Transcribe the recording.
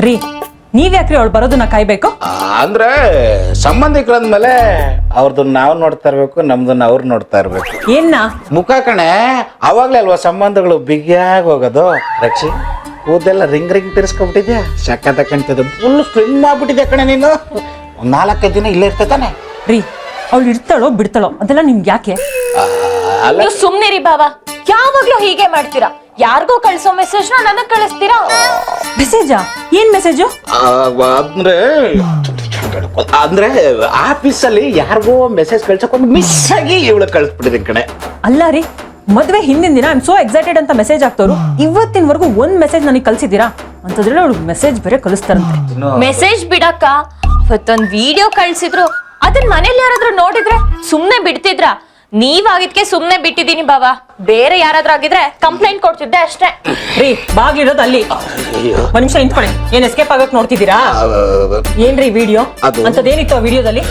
ರೀ ನೀವ್ಯಾಕ್ರಿ ಅವಳು ಬರೋದನ್ನ ಕಾಯ್ಬೇಕು? ಅಂದ್ರೆ ಸಂಬಂಧಿಕರಂದ್ಮೇಲೆ ಅವ್ರದನ್ನ ನಾವು ನೋಡ್ತಾ ಇರ್ಬೇಕು, ನಮ್ದನ್ನ ಅವ್ರು ನೋಡ್ತಾ ಇರ್ಬೇಕು. ಏನ್ನ ಮುಖ ಕಣೆ, ಅವಾಗ್ಲೇ ಅಲ್ವಾ ಸಂಬಂಧಗಳು ಬಿಗಿಯಾಗಿ ಹೋಗೋದು. ರಕ್ಷಿ ಕೂದೆಲ್ಲ ರಿಂಗ್ ತಿರ್ಸ್ಕೊಬಿಟ್ಟಿದ್ಯಾ, ಸಕ್ಕತ್ತ ಕಾಣ್ತದೆ, ಫುಲ್ ಸ್ಲಿಮ್ ಆಗ್ಬಿಟ್ಟಿದ್ಯಾ ಕಣೆ ನೀನು. ಒಂದ್ 4-5 ದಿನ ಇಲ್ಲೇ ಇರ್ತಾನೆ. ರೀ ಅವಳು ಇರ್ತಾಳೋ ಬಿಡ್ತಾಳೋ ಅದೆಲ್ಲ ನಿಮ್ಗೆ ಯಾಕೆ? ಅಲ್ಲ ನೀವು ಸುಮ್ನಿರಿ ಬಾವಾ, ಯಾವಾಗ್ಲೂ ಹೀಗೆ ಮಾಡ್ತೀರಾ. ಯಾರಿಗೋ ಕಳ್ಸೋ ಮೆಸೇಜ್ ನನಗ್ ಕಳಿಸ್ತೀರಾ? ಮೆಸೇಜಾ? ಏನ್ ಮೆಸೇಜು? ಅಂದ್ರೆ ಆಫೀಸಲ್ಲಿ ಯಾರಿಗೋ ಮೆಸೇಜ್ ಕಳ್ಸಕ್ಕೊಂದು ಮಿಸ್ ಆಗಿ ಇವಳು ಕಳಿಸ್ಬಿಟ್ಟಿದ್ದೀನಿ ಕಣೆ. ಅಲ್ಲ ರೀ, ಮದ್ವೆ ಹಿಂದಿನ ದಿನ ಐ ಆಮ್ ಸೋ ಎಕ್ಸೈಟೆಡ್ ಅಂತ ಮೆಸೇಜ್ ಆಗ್ತವ್ರು, ಇವತ್ತಿನವರೆಗೂ ಒಂದ್ ಮೆಸೇಜ್ ನನಗೆ ಕಳ್ಸಿದ್ದೀರಾ ಅಂತಂದ್ರೆ ಅವಳು ಮೆಸೇಜ್ ಬೇರೆ ಕಳಿಸ್ತಾರಂತೆ. ಮೆಸೇಜ್ ಬಿಡಕ್ಕ, ಇವತ್ತೊಂದ್ ವಿಡಿಯೋ ಕಳ್ಸಿದ್ರು, ಅದನ್ನ ಮನೇಲಿ ಯಾರಾದ್ರೂ ನೋಡಿದ್ರೆ ಸುಮ್ನೆ ಬಿಡ್ತಿದ್ರ? ನೀವಾಗಿದ್ಕೆ ಸುಮ್ನೆ ಬಿಟ್ಟಿದೀನಿ ಬಾವಾ, ಬೇರೆ ಯಾರಾದ್ರೂ ಆಗಿದ್ರೆ ಕಂಪ್ಲೇಂಟ್ ಕೊಡ್ತಿದ್ದೆ ಅಷ್ಟೇ. ರೀ ಬಾಗ್ಲಿರೋದು ಅಲ್ಲಿ, ಒಂದ್ ನಿಮಿಷ ನಿಂತ್ಕೊಳ್ಳಿ. ಏನ್ ಎಸ್ಕೇಪ್ ಆಗಕ್ ನೋಡ್ತಿದ್ದೀರಾ? ಏನ್ರಿ ವಿಡಿಯೋ ಅದು- ಅಂತದೇನಿತ್ತು ಆ ವಿಡಿಯೋದಲ್ಲಿ?